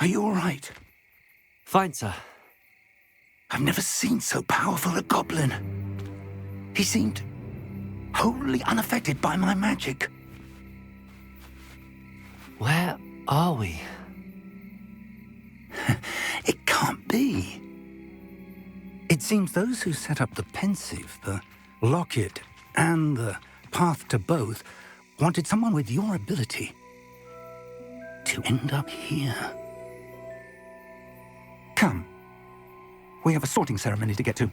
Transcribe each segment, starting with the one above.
Are you all right? Fine, sir. I've never seen so powerful a goblin. He seemed wholly unaffected by my magic. Where are we? It can't be. It seems those who set up the pensive, the locket, and the path to both wanted someone with your ability to end up here. Come. We have a sorting ceremony to get to.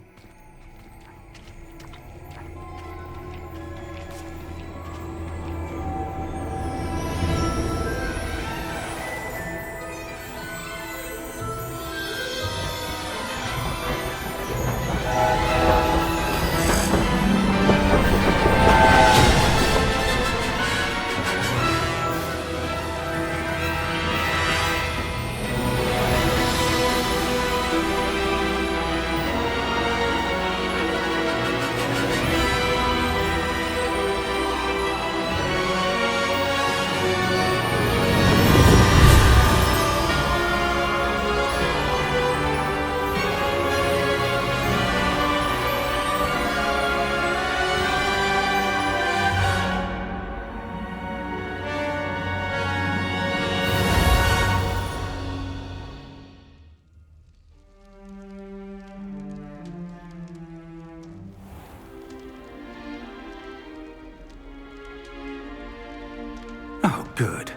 Oh, good.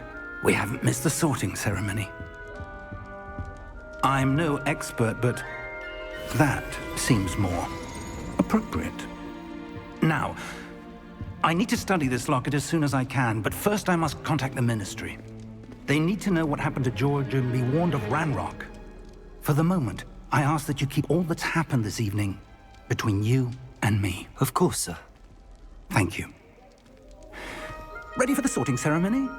We haven't missed the sorting ceremony. I'm no expert, but that seems more appropriate. Now, I need to study this locket as soon as I can, but first I must contact the Ministry. They need to know what happened to George and be warned of Ranrock. For the moment, I ask that you keep all that's happened this evening between you and me. Of course, sir. Thank you. Ready for the sorting ceremony?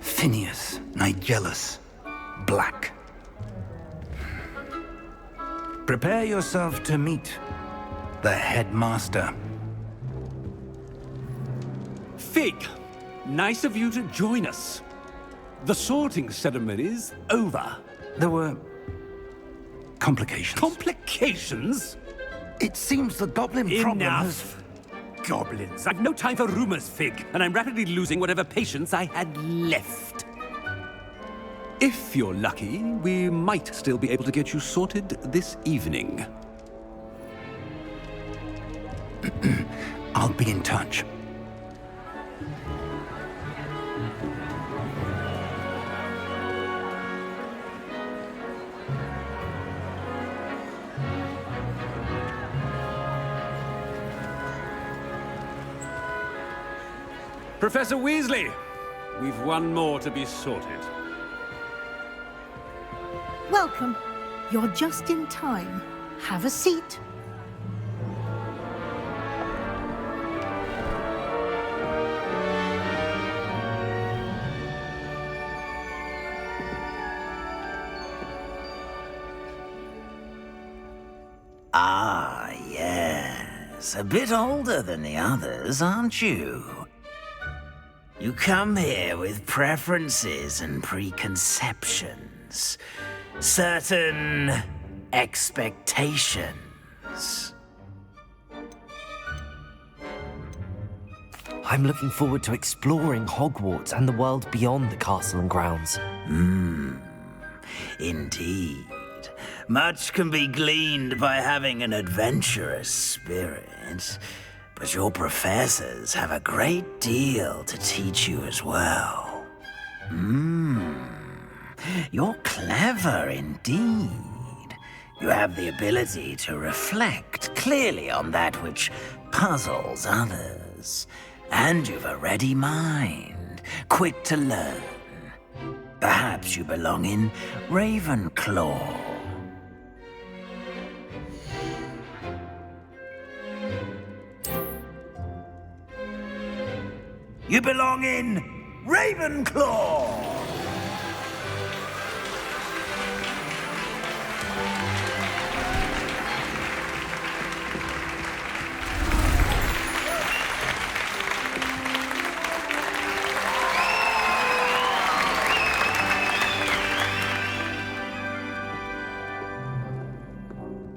Phineas, Nigellus, Black. Prepare yourself to meet the headmaster. Fig, nice of you to join us. The sorting ceremony's over. There were complications. Complications? It seems the goblin problem has... Enough! Goblins. I've no time for rumors, Fig, and I'm rapidly losing whatever patience I had left. If you're lucky, we might still be able to get you sorted this evening. I'll be in touch. Professor Weasley, we've one more to be sorted. Welcome. You're just in time. Have a seat. Ah, yes. A bit older than the others, aren't you? You come here with preferences and preconceptions. Certain expectations. I'm looking forward to exploring Hogwarts and the world beyond the castle and grounds. Indeed. Much can be gleaned by having an adventurous spirit, but your professors have a great deal to teach you as well. You're clever indeed. You have the ability to reflect clearly on that which puzzles others. And you've a ready mind, quick to learn. Perhaps you belong in Ravenclaw. You belong in Ravenclaw!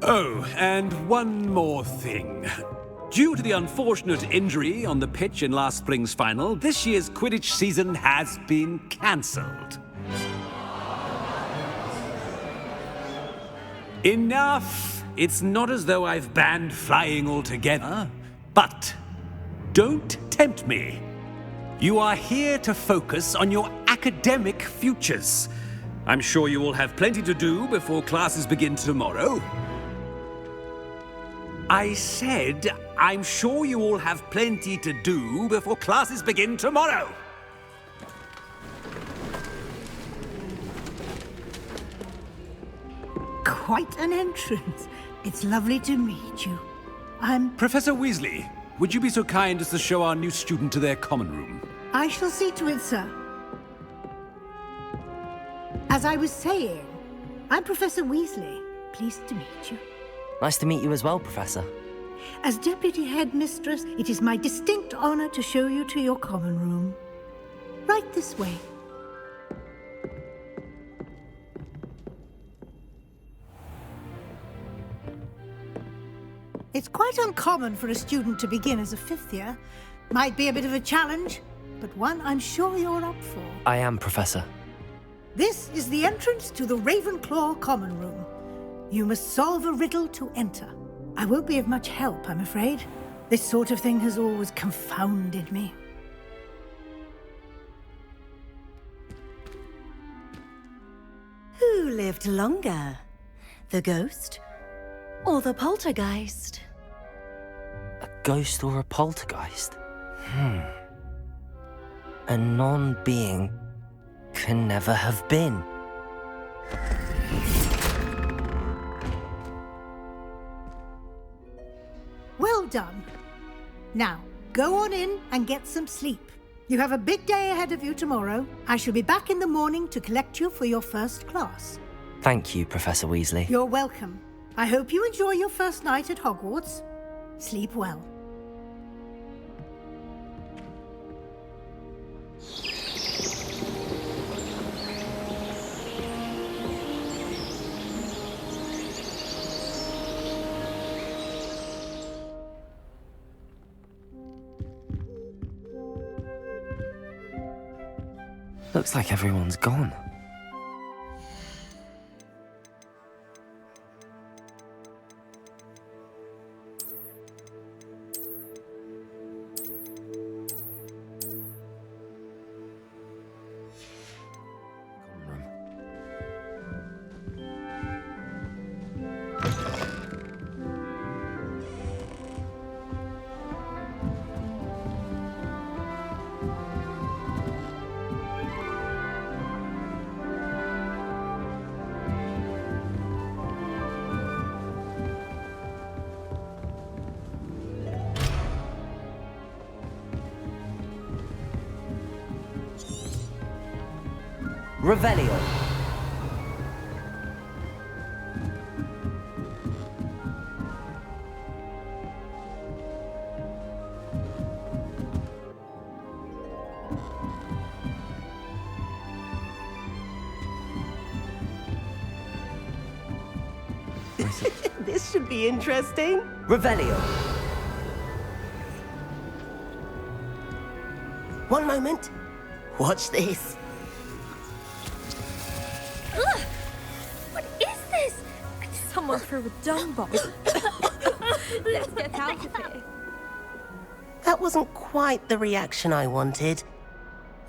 Oh, and one more thing. Due to the unfortunate injury on the pitch in last spring's final, this year's Quidditch season has been cancelled. Enough! It's not as though I've banned flying altogether, but don't tempt me. You are here to focus on your academic futures. I'm sure you will have plenty to do before classes begin tomorrow. I said, I'm sure you all have plenty to do before classes begin tomorrow. Quite an entrance. It's lovely to meet you. Professor Weasley, would you be so kind as to show our new student to their common room? I shall see to it, sir. As I was saying, I'm Professor Weasley. Pleased to meet you. Nice to meet you as well, Professor. As Deputy Headmistress, it is my distinct honor to show you to your common room. Right this way. It's quite uncommon for a student to begin as a fifth year. Might be a bit of a challenge, but one I'm sure you're up for. I am, Professor. This is the entrance to the Ravenclaw common room. You must solve a riddle to enter. I won't be of much help, I'm afraid. This sort of thing has always confounded me. Who lived longer? The ghost or the poltergeist? A ghost or a poltergeist? A non-being can never have been. Well done. Now, go on in and get some sleep. You have a big day ahead of you tomorrow. I shall be back in the morning to collect you for your first class. Thank you, Professor Weasley. You're welcome. I hope you enjoy your first night at Hogwarts. Sleep well. Looks like everyone's gone. Revelio. This should be interesting. Revelio. One moment. Watch this. Ugh! What is this? Someone threw a dung bomb. Let's get out of here. That wasn't quite the reaction I wanted.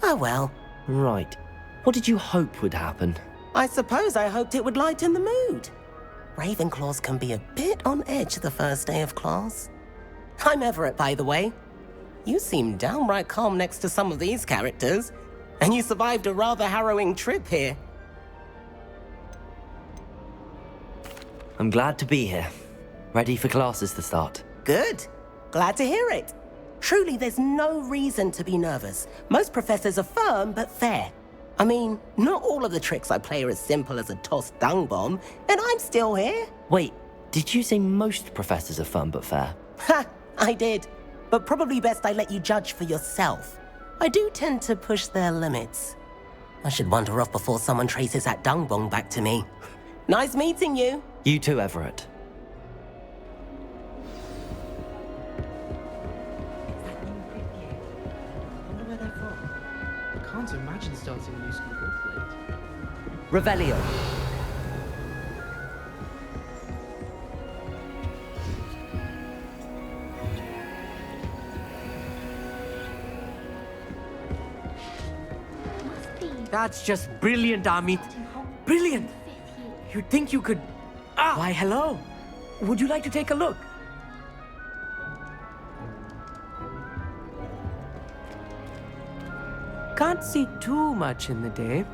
Oh well. Right. What did you hope would happen? I suppose I hoped it would lighten the mood. Ravenclaws can be a bit on edge the first day of class. I'm Everett, by the way. You seem downright calm next to some of these characters, and you survived a rather harrowing trip here. I'm glad to be here. Ready for classes to start. Good. Glad to hear it. Truly, there's no reason to be nervous. Most professors are firm but fair. I mean, not all of the tricks I play are as simple as a tossed dung bomb, and I'm still here. Wait, did you say most professors are firm but fair? Ha! I did. But probably best I let you judge for yourself. I do tend to push their limits. I should wander off before someone traces that dung bomb back to me. Nice meeting you. You too, Everett. I can't imagine starting a new school this late. Revelio. That's just brilliant, Amit. Brilliant! You'd think you could... Why, hello. Would you like to take a look? Can't see too much in the day.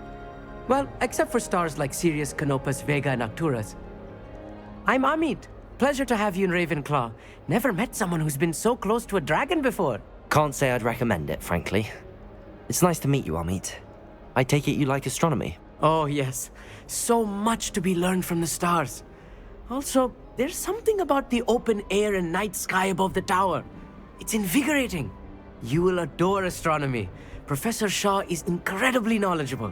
Well, except for stars like Sirius, Canopus, Vega, and Arcturus. I'm Amit. Pleasure to have you in Ravenclaw. Never met someone who's been so close to a dragon before. Can't say I'd recommend it, frankly. It's nice to meet you, Amit. I take it you like astronomy? Oh, yes. So much to be learned from the stars. Also, there's something about the open air and night sky above the tower. It's invigorating. You will adore astronomy. Professor Shaw is incredibly knowledgeable.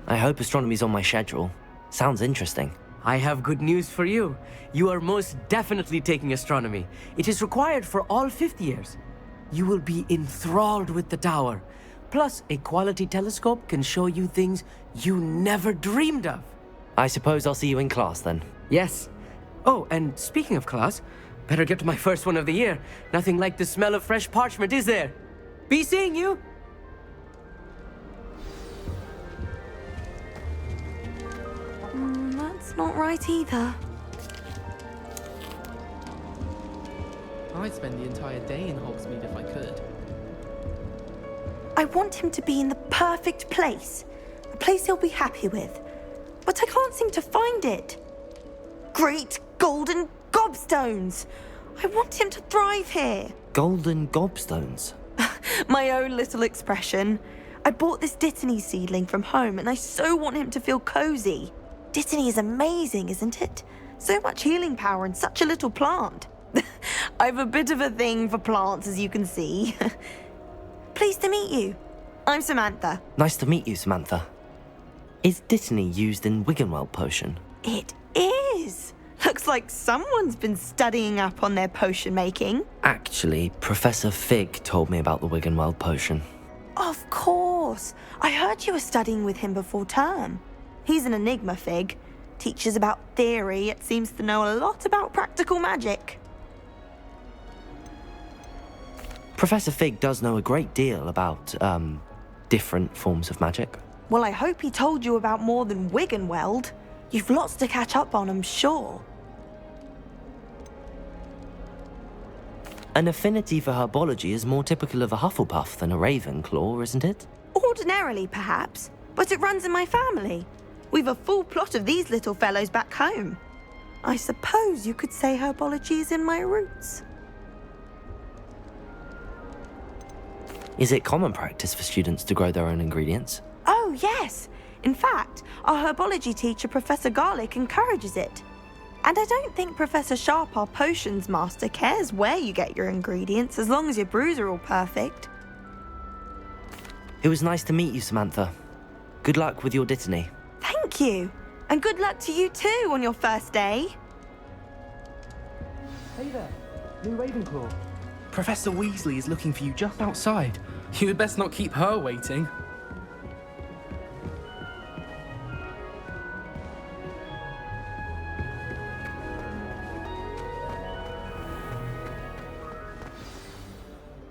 I hope astronomy's on my schedule. Sounds interesting. I have good news for you. You are most definitely taking astronomy. It is required for all fifth years. You will be enthralled with the tower. Plus, a quality telescope can show you things you never dreamed of. I suppose I'll see you in class then. Yes. Oh, and speaking of class, better get to my first one of the year. Nothing like the smell of fresh parchment, is there? Be seeing you! That's not right either. I'd spend the entire day in Hogsmeade if I could. I want him to be in the perfect place. A place he'll be happy with. But I can't seem to find it. Great golden gobstones! I want him to thrive here. Golden gobstones? My own little expression. I bought this Dittany seedling from home and I so want him to feel cozy. Dittany is amazing, isn't it? So much healing power in such a little plant. I've a bit of a thing for plants, as you can see. Pleased to meet you. I'm Samantha. Nice to meet you, Samantha. Is Dittany used in Wiggenweld potion? It is. Looks like someone's been studying up on their potion making. Actually, Professor Fig told me about the Wiggenweld potion. Of course. I heard you were studying with him before term. He's an enigma, Fig. Teaches about theory, yet seems to know a lot about practical magic. Professor Fig does know a great deal about, different forms of magic. Well, I hope he told you about more than Wiggenweld. You've lots to catch up on, I'm sure. An affinity for herbology is more typical of a Hufflepuff than a Ravenclaw, isn't it? Ordinarily, perhaps, but it runs in my family. We've a full plot of these little fellows back home. I suppose you could say herbology is in my roots. Is it common practice for students to grow their own ingredients? Oh, yes. In fact, our herbology teacher, Professor Garlick, encourages it. And I don't think Professor Sharp, our potions master, cares where you get your ingredients, as long as your brews are all perfect. It was nice to meet you, Samantha. Good luck with your Dittany. Thank you. And good luck to you too on your first day. Hey there, new Ravenclaw. Professor Weasley is looking for you just outside. You had best not keep her waiting.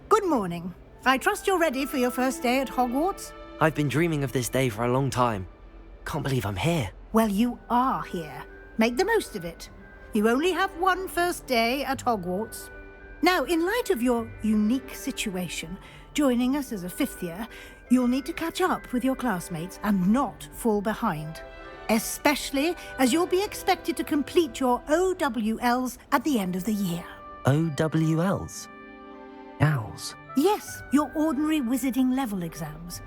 Good morning. I trust you're ready for your first day at Hogwarts? I've been dreaming of this day for a long time. Can't believe I'm here. Well, you are here. Make the most of it. You only have one first day at Hogwarts. Now, in light of your unique situation, joining us as a fifth year, you'll need to catch up with your classmates and not fall behind. especially as you'll be expected to complete your OWLs at the end of the year. OWLs? Owls? Yes, your ordinary wizarding level exams.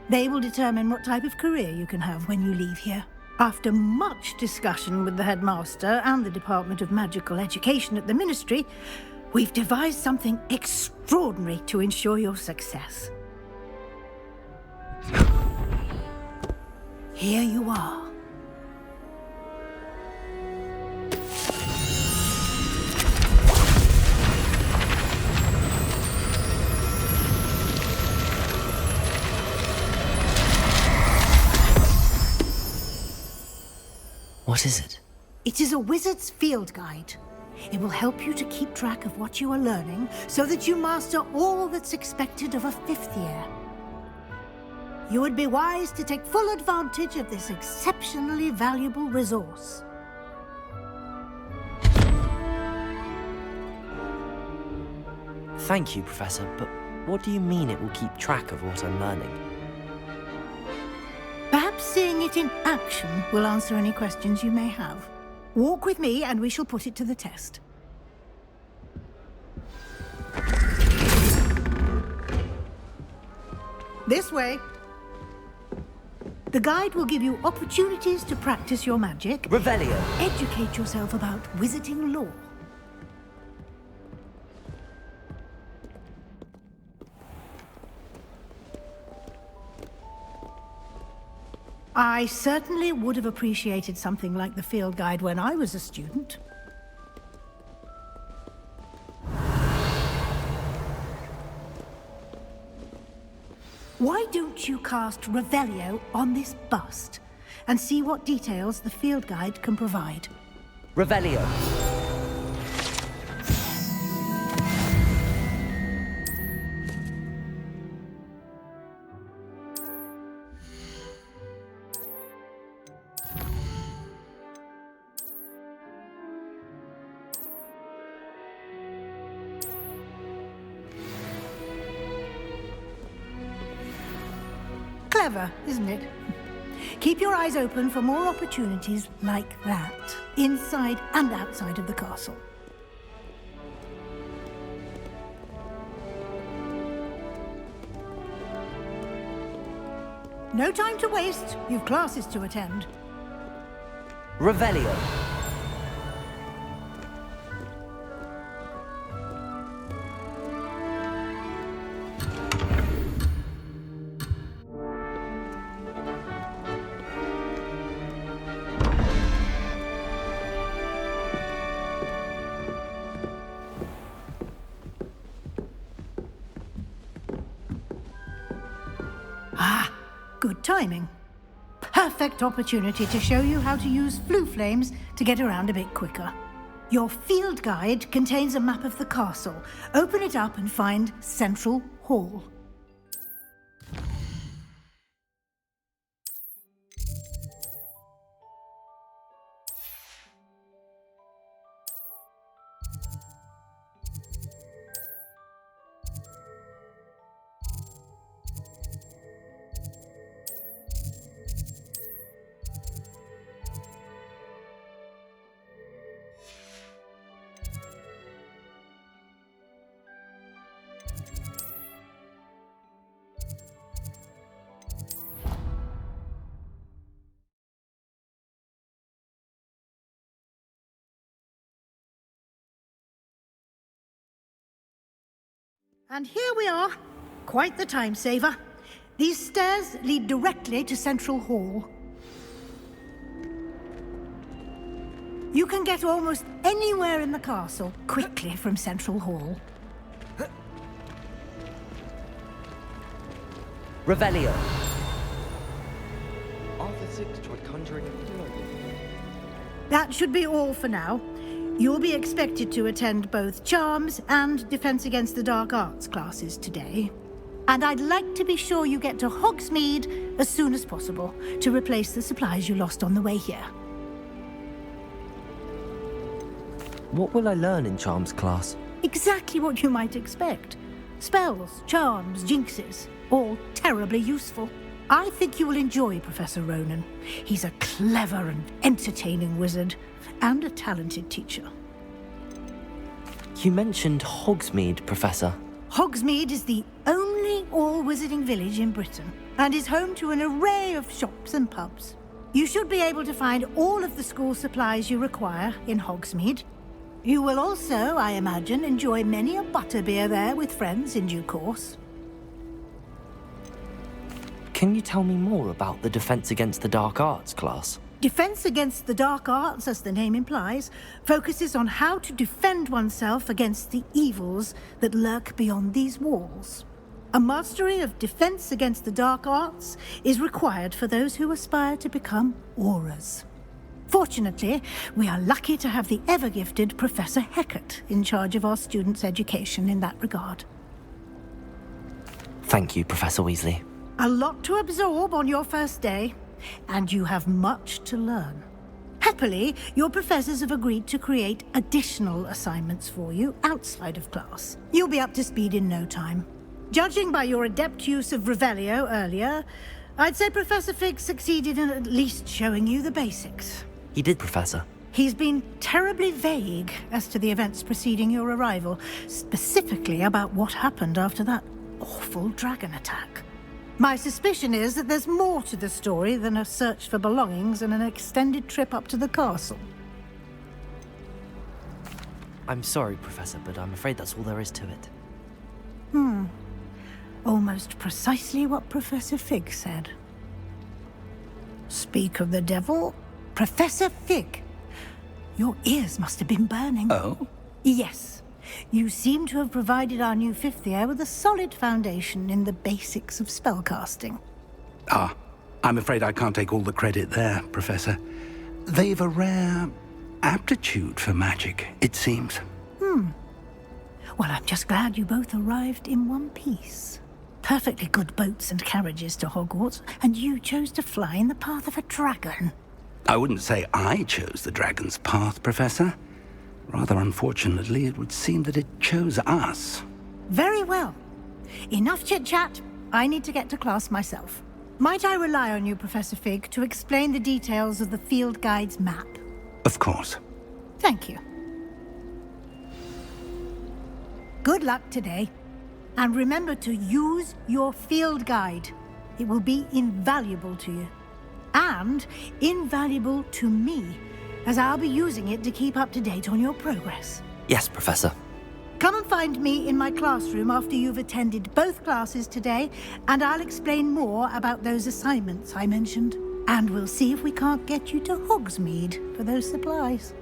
They will determine what type of career you can have when you leave here. After much discussion with the headmaster and the Department of Magical Education at the Ministry, we've devised something extraordinary to ensure your success. Here you are. What is it? It is a wizard's field guide. It will help you to keep track of what you are learning so that you master all that's expected of a 5th year. You would be wise to take full advantage of this exceptionally valuable resource. Thank you, Professor, but what do you mean it will keep track of what I'm learning? Perhaps seeing it in action will answer any questions you may have. Walk with me and we shall put it to the test. This way. The guide will give you opportunities to practice your magic. Revelio. Educate yourself about wizarding lore. I certainly would have appreciated something like the field guide when I was a student. Why don't you cast Revelio on this bust and see what details the field guide can provide? Revelio. Clever, isn't it? Keep your eyes open for more opportunities like that, inside and outside of the castle. No time to waste. You've classes to attend. Revelio. Good timing. Perfect opportunity to show you how to use flue flames to get around a bit quicker. Your field guide contains a map of the castle. Open it up and find Central Hall. And here we are. Quite the time saver. These stairs lead directly to Central Hall. You can get almost anywhere in the castle quickly from Central Hall. Revelio. Arthur 6 tried conjuring a dragon. That should be all for now. You'll be expected to attend both Charms and Defense Against the Dark Arts classes today. And I'd like to be sure you get to Hogsmeade as soon as possible to replace the supplies you lost on the way here. What will I learn in Charms class? Exactly what you might expect. Spells, charms, jinxes, all terribly useful. I think you will enjoy Professor Ronan. He's a clever and entertaining wizard, and a talented teacher. You mentioned Hogsmeade, Professor. Hogsmeade is the only all-wizarding village in Britain, and is home to an array of shops and pubs. You should be able to find all of the school supplies you require in Hogsmeade. You will also, I imagine, enjoy many a butterbeer there with friends in due course. Can you tell me more about the Defense Against the Dark Arts class? Defense Against the Dark Arts, as the name implies, focuses on how to defend oneself against the evils that lurk beyond these walls. A mastery of Defense Against the Dark Arts is required for those who aspire to become auras. Fortunately, we are lucky to have the ever-gifted Professor Hecat in charge of our students' education in that regard. Thank you, Professor Weasley. A lot to absorb on your first day, and you have much to learn. Happily, your professors have agreed to create additional assignments for you outside of class. You'll be up to speed in no time. Judging by your adept use of Revelio earlier, I'd say Professor Fig succeeded in at least showing you the basics. He did, Professor. He's been terribly vague as to the events preceding your arrival, specifically about what happened after that awful dragon attack. My suspicion is that there's more to the story than a search for belongings and an extended trip up to the castle. I'm sorry, Professor, but I'm afraid that's all there is to it. Almost precisely what Professor Fig said. Speak of the devil, Professor Fig. Your ears must have been burning. Oh? Yes. You seem to have provided our new fifth year with a solid foundation in the basics of spellcasting. Ah, I'm afraid I can't take all the credit there, Professor. They've a rare aptitude for magic, it seems. Well, I'm just glad you both arrived in one piece. Perfectly good boats and carriages to Hogwarts, and you chose to fly in the path of a dragon. I wouldn't say I chose the dragon's path, Professor. Rather unfortunately, it would seem that it chose us. Very well. Enough chit-chat. I need to get to class myself. Might I rely on you, Professor Fig, to explain the details of the field guide's map? Of course. Thank you. Good luck today. And remember to use your field guide. It will be invaluable to you. And invaluable to me, as I'll be using it to keep up to date on your progress. Yes, Professor. Come and find me in my classroom after you've attended both classes today, and I'll explain more about those assignments I mentioned. And we'll see if we can't get you to Hogsmeade for those supplies.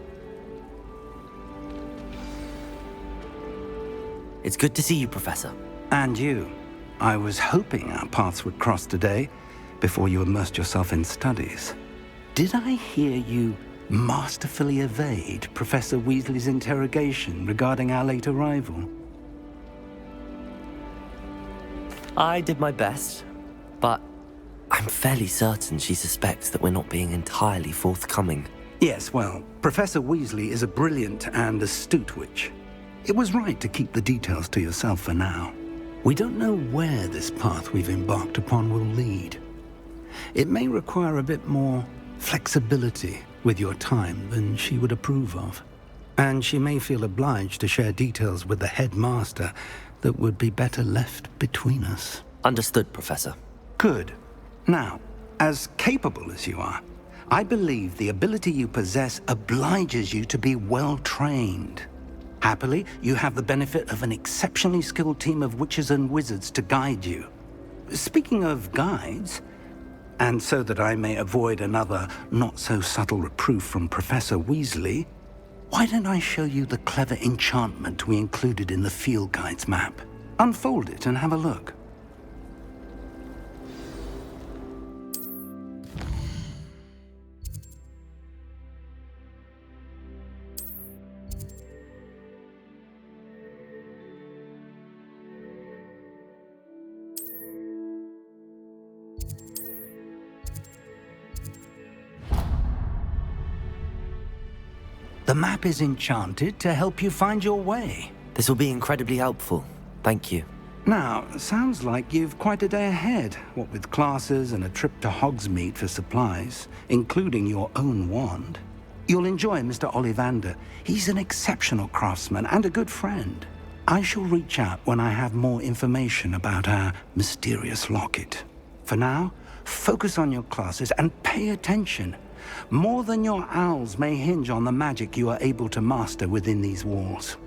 It's good to see you, Professor. And you. I was hoping our paths would cross today, before you immersed yourself in studies. Did I hear you masterfully evade Professor Weasley's interrogation regarding our late arrival? I did my best, but I'm fairly certain she suspects that we're not being entirely forthcoming. Yes, well, Professor Weasley is a brilliant and astute witch. It was right to keep the details to yourself for now. We don't know where this path we've embarked upon will lead. It may require a bit more flexibility with your time than she would approve of. And she may feel obliged to share details with the headmaster that would be better left between us. Understood, Professor. Good. Now, as capable as you are, I believe the ability you possess obliges you to be well-trained. Happily, you have the benefit of an exceptionally skilled team of witches and wizards to guide you. Speaking of guides, and so that I may avoid another not-so-subtle reproof from Professor Weasley, why don't I show you the clever enchantment we included in the field guide's map? Unfold it and have a look. The map is enchanted to help you find your way. This will be incredibly helpful. Thank you. Now, sounds like you've quite a day ahead, what with classes and a trip to Hogsmeade for supplies, including your own wand. You'll enjoy Mr. Ollivander. He's an exceptional craftsman and a good friend. I shall reach out when I have more information about our mysterious locket. For now, focus on your classes and pay attention. More than your owls may hinge on the magic you are able to master within these walls.